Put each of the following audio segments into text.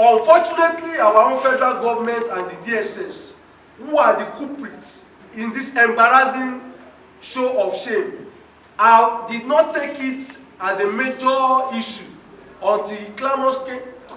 Unfortunately, our own federal government and the DSS, who are the culprits in this embarrassing show of shame, did not take it as a major issue until clamors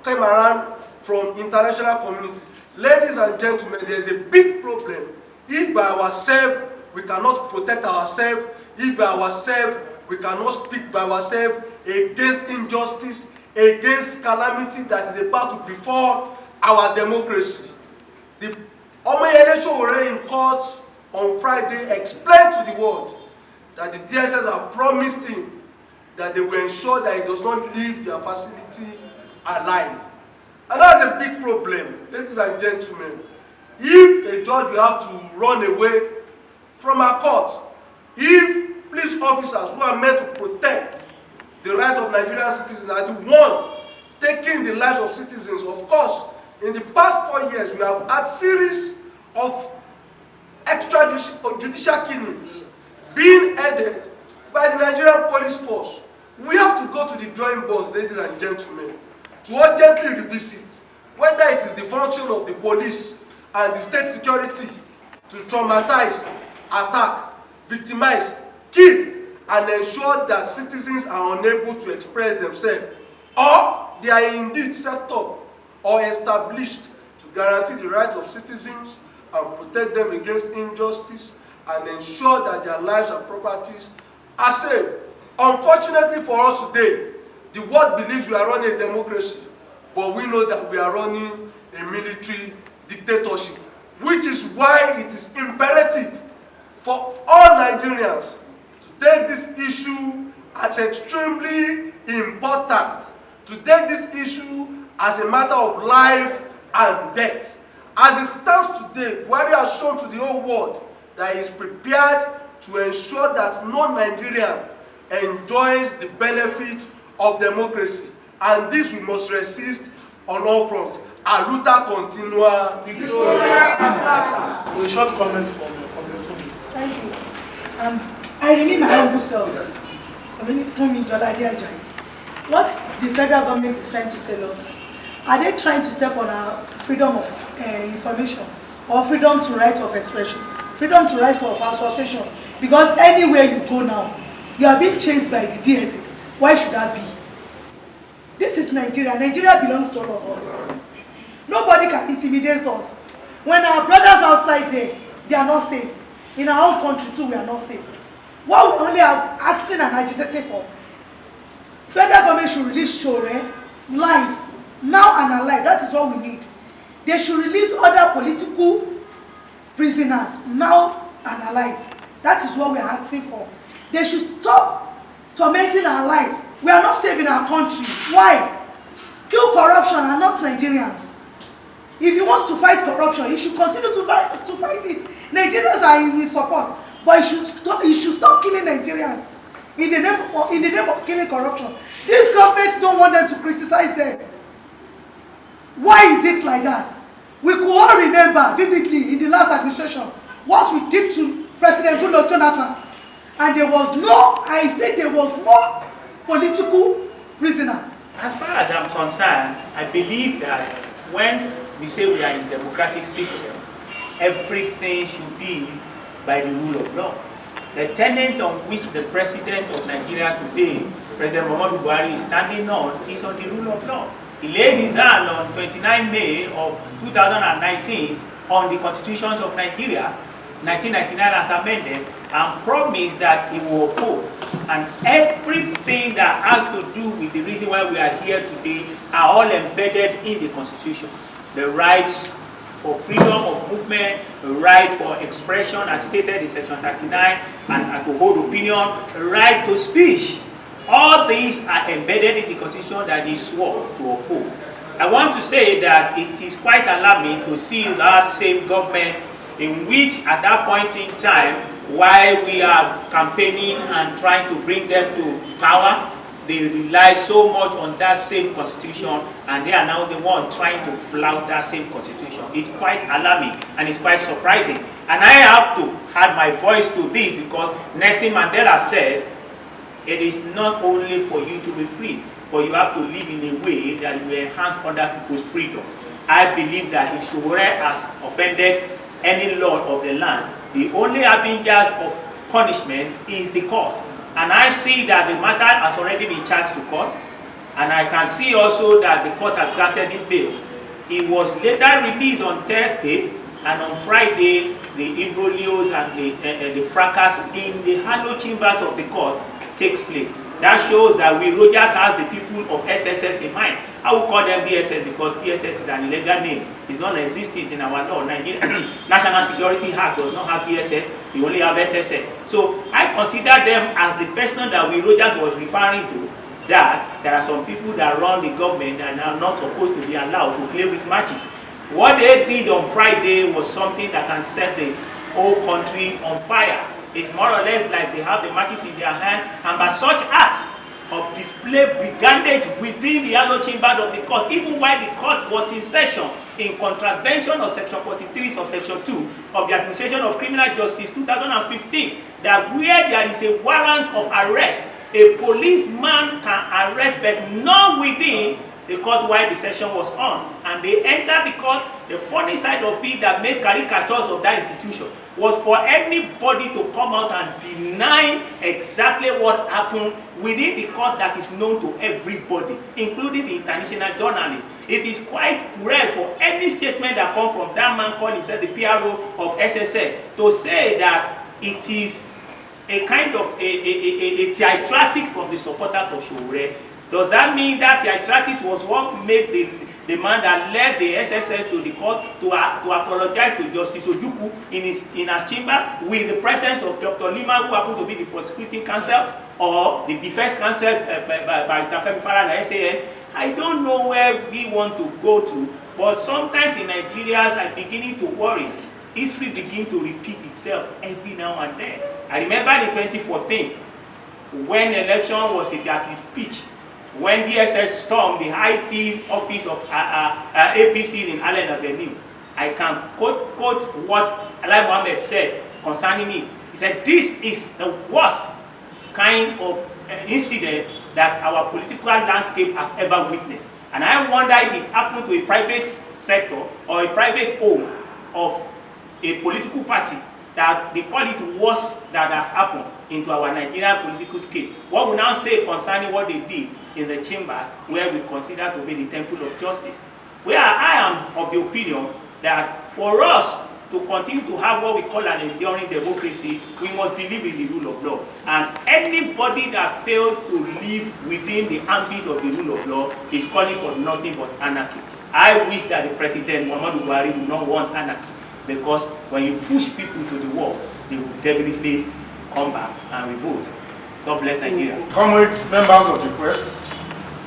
came around from international community. Ladies and gentlemen, there is a big problem. If by ourselves we cannot protect ourselves, if by ourselves we cannot speak by ourselves against injustice, against calamity that is about to befall our democracy. The Sowore in court on Friday explained to the world that the DSS have promised him that they will ensure that he does not leave their facility alive. And that's a big problem, ladies and gentlemen. If a judge will have to run away from a court, if police officers who are meant to protect the rights of Nigerian citizens are the one taking the lives of citizens, of course, in the past 4 years, we have had series of extrajudicial killings being headed by the Nigerian police force. We have to go to the drawing board, ladies and gentlemen, to urgently revisit whether it is the function of the police and the state security to traumatize, attack, victimize, kill, and ensure that citizens are unable to express themselves, or they are indeed set up or established to guarantee the rights of citizens and protect them against injustice and ensure that their lives and properties are safe. Unfortunately for us today, the world believes we are running a democracy, but we know that we are running a military dictatorship, which is why it is imperative for all Nigerians to take this issue as extremely important, to take this issue as a matter of life and death. As it stands today, Buhari has shown to the whole world that he is prepared to ensure that no Nigerian enjoys the benefit of democracy. And this we must resist on all fronts. A luta continua. A short comment from the phone. Thank you. I remain my humble self. What the federal government is trying to tell us, are they trying to step on our freedom of information or freedom to right of expression, freedom to right of association? Because anywhere you go now, you are being chased by the DSS. Why should that be? This is Nigeria. Nigeria belongs to all of us. Nobody can intimidate us. When our brothers outside there, they are not safe. In our own country too, we are not safe. What we only are asking and agitating for, federal government should release Sowore live, now and alive. That is what we need. They should release other political prisoners now and alive. That is what we are asking for. They should stop tormenting our lives. We are not safe in our country. Why? Kill corruption and not Nigerians. If he wants to fight corruption, he should continue to fight it. Nigerians are in his support, but he should stop killing Nigerians in the name of killing corruption. These governments don't want them to criticize them. Why is it like that? We could all remember vividly in the last administration what we did to President Goodluck Jonathan, and there was more political prisoner. As far as I'm concerned, I believe that when we say we are in a democratic system, everything should be by the rule of law. The tenet on which the president of Nigeria today, President Buhari, is standing on is on the rule of law. He laid his hand on 29 May of 2019 on the constitutions of Nigeria, 1999 as amended, and promised that he will uphold. And everything that has to do with the reason why we are here today are all embedded in the constitution. The rights for freedom of movement, the right for expression as stated in section 39, and to hold opinion, the right to speech. All these are embedded in the constitution that he swore to uphold. I want to say that it is quite alarming to see that same government in which at that point in time, while we are campaigning and trying to bring them to power, they rely so much on that same constitution, and they are now the one trying to flout that same constitution. It's quite alarming and it's quite surprising. And I have to add my voice to this because Nelson Mandela said, it is not only for you to be free, but you have to live in a way that you enhance other people's freedom. I believe that if Sowore has offended any law of the land, the only harbingers of punishment is the court. And I see that the matter has already been charged to court, and I can see also that the court has granted him bail. He was later released on Thursday, and on Friday, the imbroglios and the fracas in the hallowed chambers of the court takes place. That shows that we Rogers have the people of SSS in mind. I will call them DSS because DSS is an illegal name. It's non-existent in our law. Nigerian National Security Act does not have DSS. We only have SSS. So I consider them as the person that we Rogers was referring to, that there are some people that run the government and are not supposed to be allowed to play with matches. What they did on Friday was something that can set the whole country on fire. It's more or less like they have the matches in their hand, and by such acts of display brigandage within the hallowed chamber of the court, even while the court was in session, in contravention of section 43 subsection 2 of the Administration of Criminal Justice 2015, that where there is a warrant of arrest, a policeman can arrest, but not within the court while the session was on. And they entered the court. The funny side of it that made caricatures of that institution was for anybody to come out and deny exactly what happened within the court that is known to everybody, including the international journalists. It is quite rare for any statement that comes from that man called himself the PRO of SSS to say that it is a kind of a theatric from the supporters of Sowore. Does that mean that theatrics was what made the man that led the SSS to the court to apologize to Justice Ojukwu in her chamber with the presence of Dr. Lima, who happened to be the prosecuting counsel, or the defense counsel by Femi Falana SAN? I don't know where we want to go to, but sometimes in Nigeria, I'm beginning to worry. History begins to repeat itself every now and then. I remember in 2014, when election was at its pitch, when DSS stormed the IT office of APC in Allen Avenue. I can quote what Alai Mohammed said concerning it. He said, "This is the worst kind of incident that our political landscape has ever witnessed." And I wonder if it happened to a private sector or a private home of a political party, that they call it worse that has happened into our Nigerian political scale. What we now say concerning what they did in the chambers, where we consider to be the temple of justice, where I am of the opinion that for us to continue to have what we call an enduring democracy, we must believe in the rule of law. And anybody that fails to live within the ambit of the rule of law is calling for nothing but anarchy. I wish that the President Muhammadu Buhari would not want anarchy, because when you push people to the wall, they will definitely come back and revolt. God bless Nigeria. Comrades, members of the press,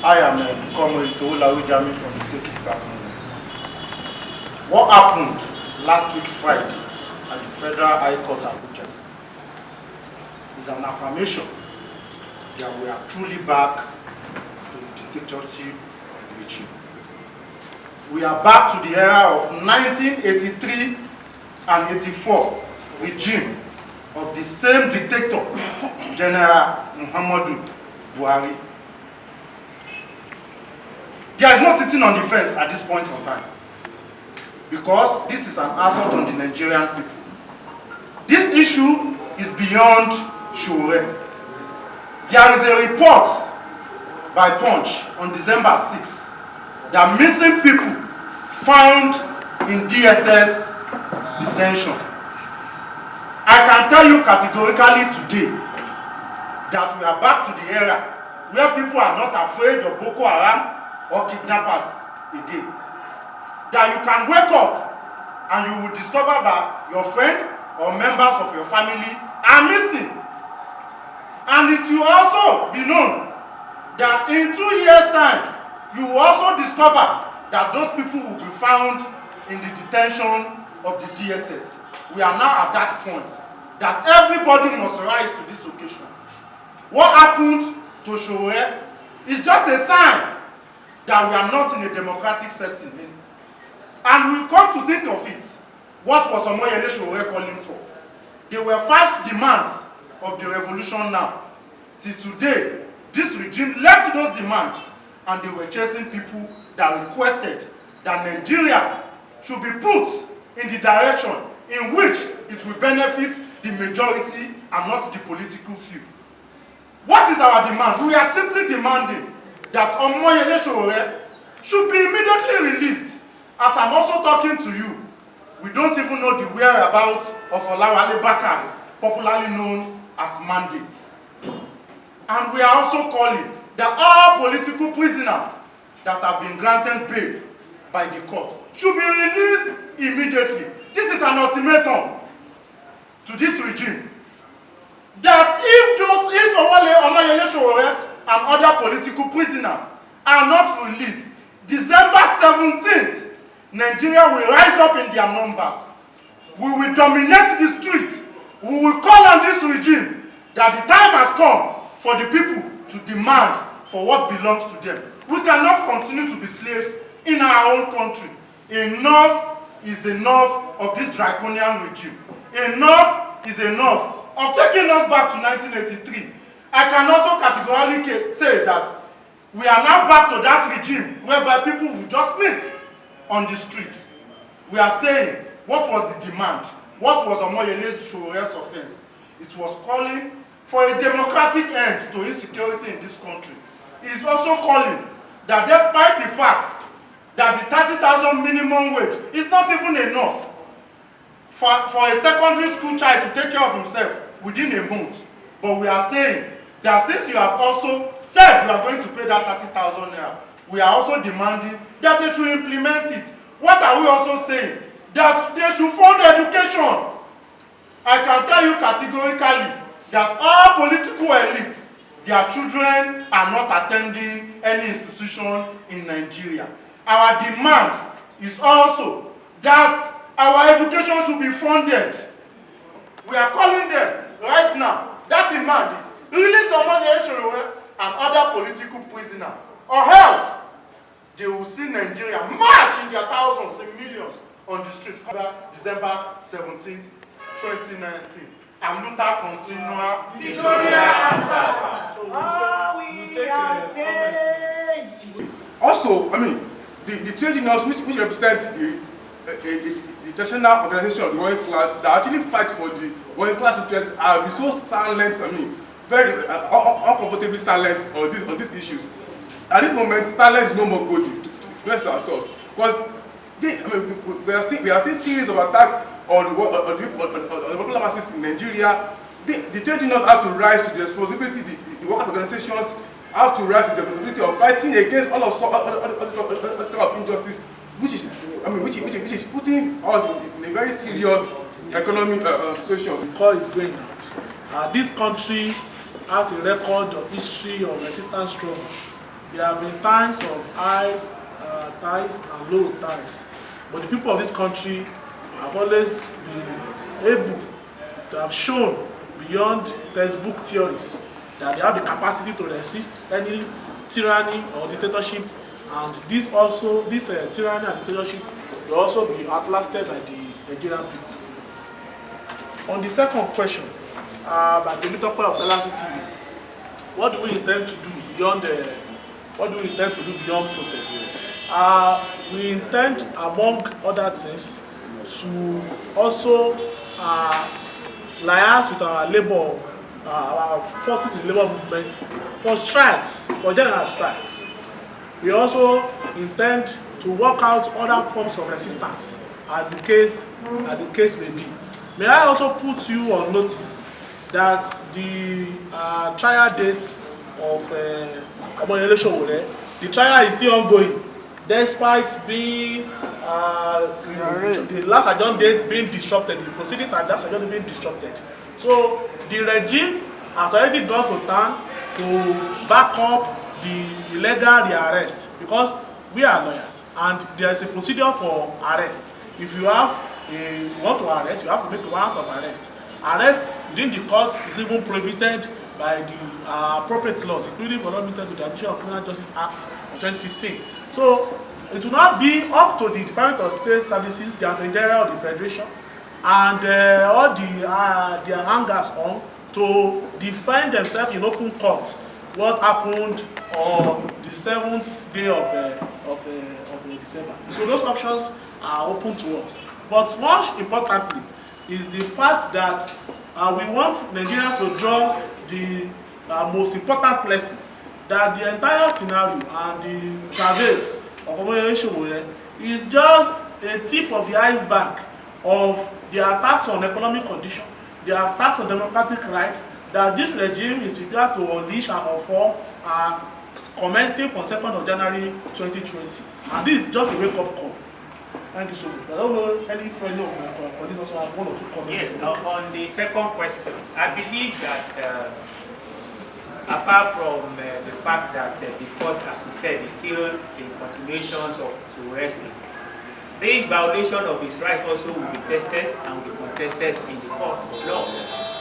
I am Comrade Toolawi Jami from the Take It Back movement. What happened last week Friday at the Federal High Court Abuja is an affirmation that we are truly back to the dictatorship regime. We are back to the era of 1983 and 84 regime of the same dictator, General Muhammadu Buhari. There is no sitting on the fence at this point in time, because this is an assault on the Nigerian people. This issue is beyond Sowore. There is a report by Punch on December 6 that missing people found in DSS detention. I can tell you categorically today that we are back to the era where people are not afraid of Boko Haram or kidnappers again. That you can wake up and you will discover that your friend or members of your family are missing. And it will also be known that in 2 years' time, you will also discover that those people will be found in the detention of the DSS. We are now at that point that everybody must rise to this occasion. What happened to Sowore is just a sign that we are not in a democratic setting. And we come to think of it, what was Omoyele Sowore calling for? There were 5 demands of the revolution now. Till today, this regime left those demands and they were chasing people that requested that Nigeria should be put in the direction in which it will benefit the majority and not the political few. What is our demand? We are simply demanding that Omoyele Sowore should be immediately released. As I'm also talking to you, we don't even know the whereabouts of Olawale Bakare, popularly known as Mandate. And we are also calling that all political prisoners that have been granted bail by the court should be released immediately. This is an ultimatum to this regime. That if Omoyele Sowore and other political prisoners are not released, December 17th, Nigeria will rise up in their numbers. We will dominate the streets. We will call on this regime that the time has come for the people to demand for what belongs to them. We cannot continue to be slaves in our own country. Enough is enough of this draconian regime. Enough is enough of taking us back to 1983. I can also categorically say that we are now back to that regime whereby people will just miss on the streets. We are saying, what was the demand? What was Omoyele Sowore's offense? It was calling for a democratic end to insecurity in this country. It is also calling that despite the fact that the 30,000 minimum wage is not even enough for a secondary school child to take care of himself within a month, but we are saying that since you have also said you are going to pay that 30,000 naira, we are also demanding that they should implement it. What are we also saying? That they should fund education. I can tell you categorically that all political elites, their children are not attending any institution in Nigeria. Our demand is also that our education should be funded. We are calling them right now. That demand is release Omoyele Sowore and other political prisoners, or else they will see Nigeria march in their thousands and millions on the streets. December 17th, 2019. And Luther continua. Victoria Asata. Oh, we are saying. Also, I mean, the trade unions which represent the traditional organization of the working class that actually fight for the working class interests are be so silent, I mean, very uncomfortably silent on these issues. At this moment, silence is no more good to rest ourselves. Because we are seeing series of attacks on the popular masses in Nigeria. The trade unions have to rise to the responsibility, the workers' organizations have to rise to the responsibility of fighting against all this kind of injustice, which is putting us in a very serious economic situation. The call is going out. This country has a record of history of resistance struggle. There have been times of high ties and low ties, but the people of this country have always been able to have shown beyond textbook theories that they have the capacity to resist any tyranny or dictatorship, and this tyranny and dictatorship will also be outlasted by the Nigerian people. On the second question, by the Menta of Balance TV, what do we intend to do beyond protest? We intend, among other things, to also liaise with our labor, our forces in labor movement for strikes, for general strikes. We also intend to work out other forms of resistance as the case may be. May I also put you on notice that the trial dates of Omoyele Sowore, the trial is still ongoing, despite being the last adjourned date being disrupted, the proceedings are last adjourned being disrupted. So the regime has already gone to town to back up the illegal rearrest, because we are lawyers and there is a procedure for arrest. If you want to arrest, you have to make a warrant of arrest. Arrest within the court is even prohibited by the appropriate laws, including Fundamental to the Administration of Criminal Justice Act of 2015. So it will not be up to the Department of State Services, the Attorney General of the Federation, and all their hangers on to defend themselves in open court what happened or the 7th day of December. So those options are open to us. But most importantly is the fact that we want Nigerians to draw the most important lesson that the entire scenario and the surveys of Sowore is just a tip of the iceberg of the attacks on economic condition, the attacks on democratic rights that this regime is prepared to unleash and unfold commencing from 2nd of January 2020. And this is just a wake-up call. Thank you so much. I don't know any friend of my colleagues also have 1 or 2 comments. Yes, on the second question, I believe that apart from the fact that the court, as he said, is still in continuation of Sowore's case, this violation of his right also will be tested and will be contested in the court of law.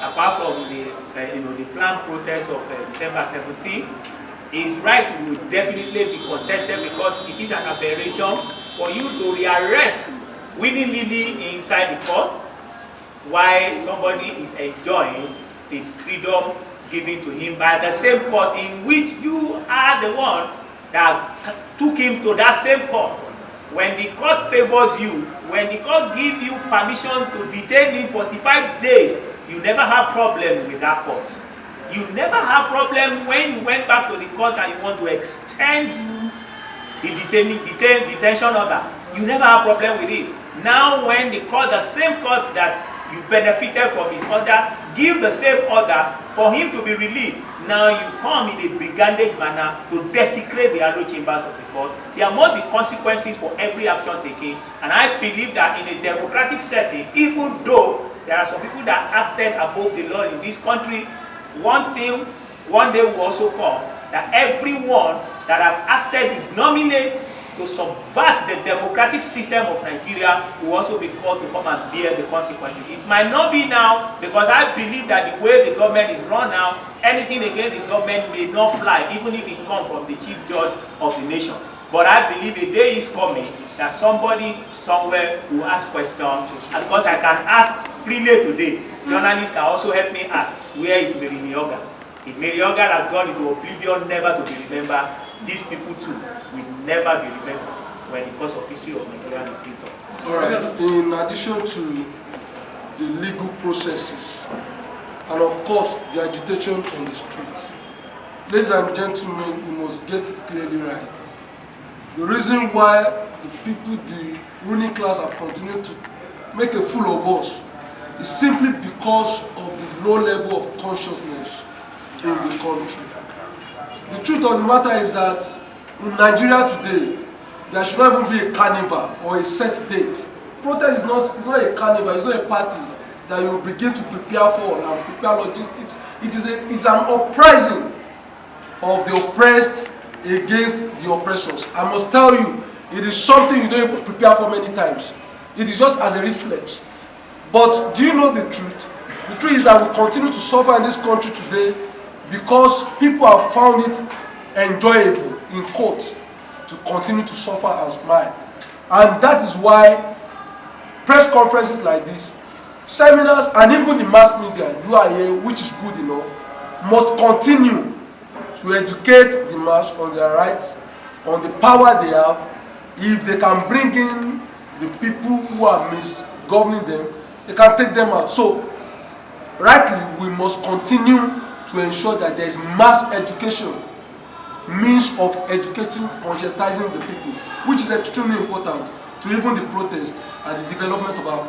Apart from the the planned protest of December 17, his rights will definitely be contested because it is an aberration for you to rearrest willy-nilly inside the court while somebody is enjoying the freedom given to him by the same court in which you are the one that took him to that same court. When the court favors you, when the court gives you permission to detain him 45 days, you never have problem with that court. You never have problem when you went back to the court and you want to extend the detention order. You never have problem with it. Now when the court, the same court that you benefited from his order, give the same order for him to be released. Now you come in a brigandage manner to desecrate the other chambers of the court. There must be consequences for every action taken, and I believe that in a democratic setting, even though there are some people that acted above the law in this country, one day will also come that everyone that have acted ignominiously to subvert the democratic system of Nigeria will also be called to come and bear the consequences. It might not be now, because I believe that the way the government is run now, anything against the government may not fly, even if it comes from the chief judge of the nation. But I believe a day is coming that somebody somewhere will ask questions, and because I can ask freely today, journalists can also help me ask, where is Mary Nioga? If Mary Nioga has gone into oblivion, never to be remembered, these people too will never be remembered when the course of history of Nigeria is being done. All right. In addition to the legal processes and of course the agitation on the street, ladies and gentlemen, we must get it clearly right. The reason why the people, the ruling class, have continued to make a fool of us is simply because of the low level of consciousness in the country. The truth of the matter is that in Nigeria today, there should not even be a carnival or a set date. Protest is not a carnival, it's not a party that you begin to prepare for and prepare logistics. It's an uprising of the oppressed against the oppressors. I must tell you, it is something you don't even prepare for many times. It is just as a reflex. But do you know the truth? The truth is that we continue to suffer in this country today because people have found it enjoyable, in quotes, to continue to suffer and smile. And that is why press conferences like this, seminars, and even the mass media, you are here, which is good enough, must continue to educate the mass on their rights, on the power they have. If they can bring in the people who are misgoverning them, they can take them out. So, rightly, we must continue to ensure that there is mass education, means of educating, conscientizing the people, which is extremely important to even the protest and the development of our